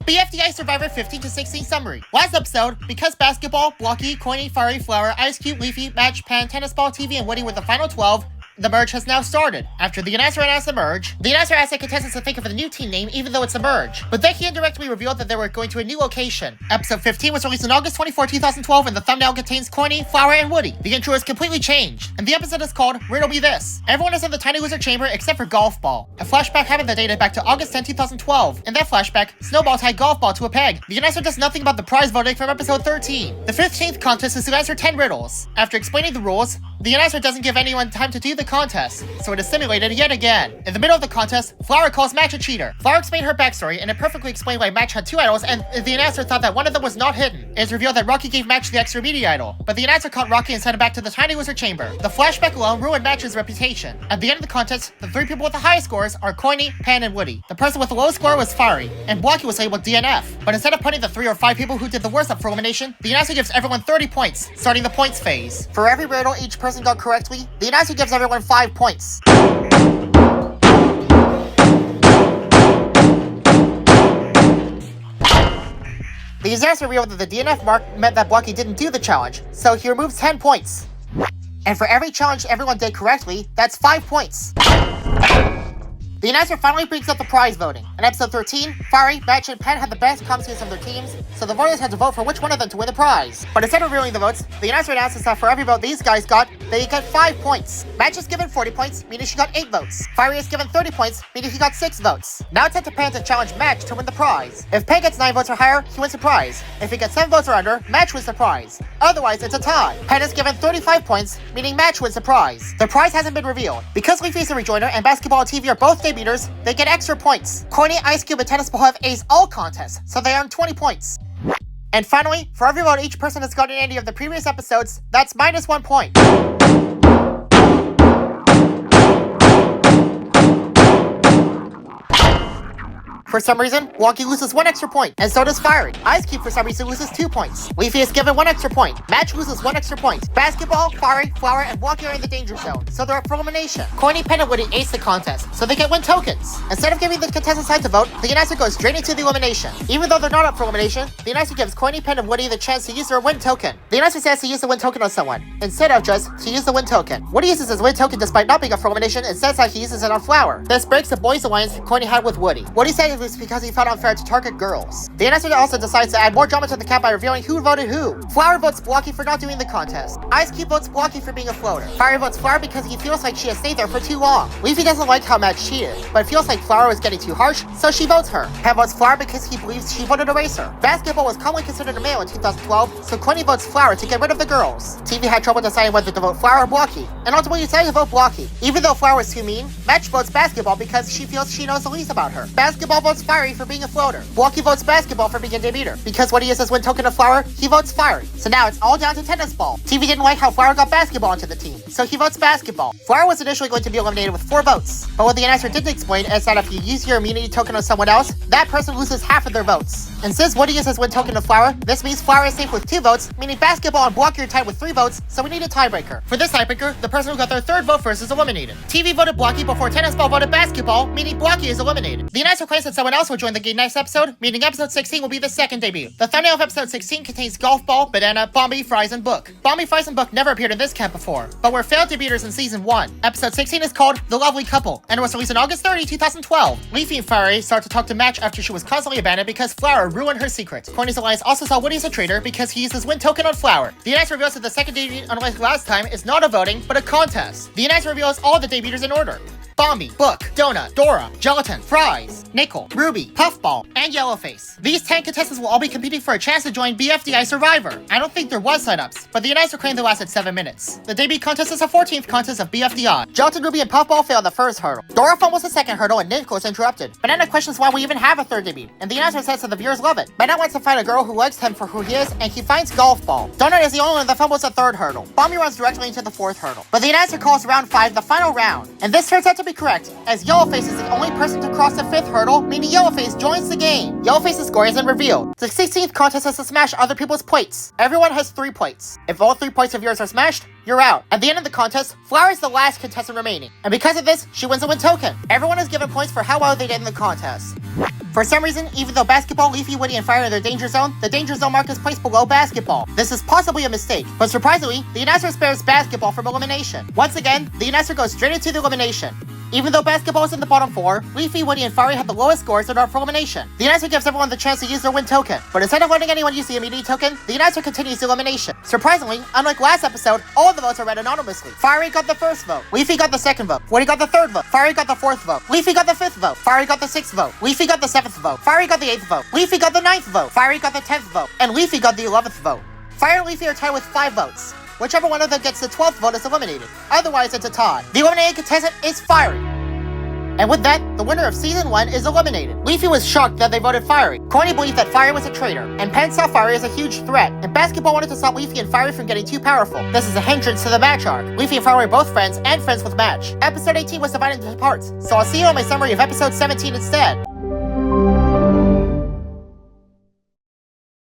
BFDI Survivor 15-16 summary. Last episode, because basketball, Blocky, Coiny, Fiery, Flower, Ice Cube, Leafy, Match, Pan, Tennis Ball, TV, and Woody were the final 12. The merge has now started. After the announcer announced the merge, the announcer asked the contestants to think of a new team name even though it's a merge. But then he indirectly revealed that they were going to a new location. Episode 15 was released on August 24, 2012, and the thumbnail contains Coiny, Flower, and Woody. The intro is completely changed, and the episode is called Riddle Me This. Everyone is in the Tiny Loser chamber except for Golf Ball. A flashback happened that dated back to August 10, 2012. In that flashback, Snowball tied Golf Ball to a peg. The announcer does nothing about the prize voting from episode 13. The 15th contest is to answer 10 riddles. After explaining the rules, the announcer doesn't give anyone time to do the contest, so it is simulated yet again. In the middle of the contest, Flower calls Match a cheater. Flower explained her backstory, and it perfectly explained why Match had two idols, and the announcer thought that one of them was not hidden. It is revealed that Rocky gave Match the extra media idol, but the announcer caught Rocky and sent him back to the Tiny Loser chamber. The flashback alone ruined Match's reputation. At the end of the contest, the three people with the highest scores are Coiny, Pan, and Woody. The person with the lowest score was Fiery, and Blocky was labeled DNF. But instead of putting the 3 or 5 people who did the worst up for elimination, the announcer gives everyone 30 points, starting the points phase. For every riddle each person got correctly, the announcer gives everyone 5 points. The announcer revealed that the DNF mark meant that Blocky didn't do the challenge, so he removes 10 points. And for every challenge everyone did correctly, that's 5 points. The announcer finally brings up the prize voting. In episode 13, Fiery, Match, and Pan had the best costumes of their teams, so the voters had to vote for which one of them to win the prize. But instead of revealing the votes, the announcer announces that for every vote these guys got, they get 5 points. Match is given 40 points, meaning she got 8 votes. Fiery is given 30 points, meaning he got 6 votes. Now it's up to Pan to challenge Match to win the prize. If Pan gets 9 votes or higher, he wins the prize. If he gets 7 votes or under, Match wins the prize. Otherwise, it's a tie. Pan is given 35 points, meaning Match wins the prize. The prize hasn't been revealed. Because Leafy is a rejoiner and Basketball and TV are both debuters, they get extra points. Coiny, Ice Cube, and Tennis Ball have aced all contests, so they earn 20 points. And finally, for every vote each person has gotten in any of the previous episodes, that's minus 1 point. For some reason, Wonky loses 1 extra point, and so does Fiery. Ice Cube for some reason loses 2 points. Leafy is given 1 extra point. Match loses 1 extra point. Basketball, Fiery, Flower, and Wonky are in the danger zone, so they're up for elimination. Coiny, Pan, and Woody ace the contest, so they get win tokens. Instead of giving the contestants time to vote, the announcer goes straight into the elimination. Even though they're not up for elimination, the announcer gives Coiny, Pan, and Woody the chance to use their win token. The announcer says to use the win token on someone, instead of just to use the win token. Woody uses his win token despite not being up for elimination and says that he uses it on Flower. This breaks the boys' alliance Coiny had with Woody. Woody said it was because he felt unfair to target girls. The announcer also decides to add more drama to the count by revealing who voted who. Flower votes Blocky for not doing the contest. Ice Cube votes Blocky for being a floater. Fiery votes Flower because he feels like she has stayed there for too long. Leafy doesn't like how Match cheated, but feels like Flower was getting too harsh, so she votes her. Pan votes Flower because he believes she voted Eraser. Basketball was commonly considered a male in 2012, so Coiny votes Flower to get rid of the girls. TV had trouble deciding whether to vote Flower or Blocky, and ultimately decided to vote Blocky. Even though Flower was too mean, Match votes Basketball because she feels she knows the least about her. Basketball votes Fiery for being a floater. Blocky votes Basketball for being a debuter. Because Woody uses win token of Flower, he votes Fiery. So now it's all down to Tennis Ball. TV didn't like how Flower got Basketball into the team, so he votes Basketball. Flower was initially going to be eliminated with 4 votes, but what the announcer didn't explain is that if you use your immunity token on someone else, that person loses half of their votes. And since Woody uses win token of Flower, this means Flower is safe with 2 votes, meaning Basketball and Blocky are tied with 3 votes, so we need a tiebreaker. For this tiebreaker, the person who got their 3rd vote first is eliminated. TV voted Blocky before Tennis Ball voted Basketball, meaning Blocky is eliminated. The announcer claims that someone else will join the game next episode, meaning episode 16 will be the 2nd debut. The thumbnail of episode 16 contains Golf Ball, Banana, Bombi, Fries, and Book. Bombi, Fries, and Book never appeared in this camp before, but were failed debuters in season 1. Episode 16 is called The Lovely Couple, and it was released on August 30, 2012. Leafy and Fiery start to talk to Match after she was constantly abandoned because Flower ruined her secret. Coiny's alliance also saw Woody as a traitor because he used his win token on Flower. The announcer reveals that the 2nd debut, unlike last time, is not a voting, but a contest. The announcer reveals all the debuters in order. Bombi, Book, Donut, Dora, Gelatin, Fries, Nickel, Ruby, Puffball, and Yellowface. These 10 contestants will all be competing for a chance to join BFDI Survivor. I don't think there was signups, but the announcer claimed they lasted 7 minutes. The debut contest is the 14th contest of BFDI. Gelatin, Ruby, and Puffball failed the 1st hurdle. Dora fumbles the 2nd hurdle and Nickel is interrupted. Banana questions why we even have a 3rd debut, and the announcer says that the viewers love it. Banana wants to find a girl who likes him for who he is, and he finds Golf Ball. Donut is the only one that fumbles the 3rd hurdle. Bombi runs directly into the 4th hurdle. But the announcer calls round 5 the final round, and this turns out to be correct, as Yellowface is the only person to cross the 5th hurdle, meaning Yellowface joins the game. Yellowface's score isn't revealed. The 16th contest is to smash other people's plates. Everyone has 3 plates. If all 3 plates of yours are smashed, you're out. At the end of the contest, Flower is the last contestant remaining, and because of this, she wins a win token. Everyone is given points for how well they did in the contest. For some reason, even though Basketball, Leafy, Woody, and Fire are in their danger zone, the danger zone mark is placed below Basketball. This is possibly a mistake, but surprisingly, the announcer spares Basketball from elimination. Once again, the announcer goes straight into the elimination. Even though Basketball is in the bottom 4, Leafy, Woody, and Fari have the lowest scores and are for elimination. The announcer gives everyone the chance to use their win token, but instead of letting anyone use the immunity token, the announcer continues the elimination. Surprisingly, unlike last episode, all of the votes are read anonymously. Fari got the first vote, Leafy got the second vote, Woody got the third vote, Fari got the fourth vote, Leafy got the fifth vote, Fari got the sixth vote, Leafy got the seventh vote, Fari got the eighth vote, Leafy got the ninth vote, Fari got the 10th vote, and Leafy got the 11th vote. Fire and Leafy are tied with 5 votes. Whichever one of them gets the 12th vote is eliminated. Otherwise, it's a tie. The eliminated contestant is Fiery. And with that, the winner of Season 1 is eliminated. Leafy was shocked that they voted Fiery. Corny believed that Fiery was a traitor, and Penn saw Fiery as a huge threat, and Basketball wanted to stop Leafy and Fiery from getting too powerful. This is a hindrance to the match arc. Leafy and Fiery are both friends, and friends with Match. Episode 18 was divided into parts, so I'll see you on my summary of Episode 17 instead.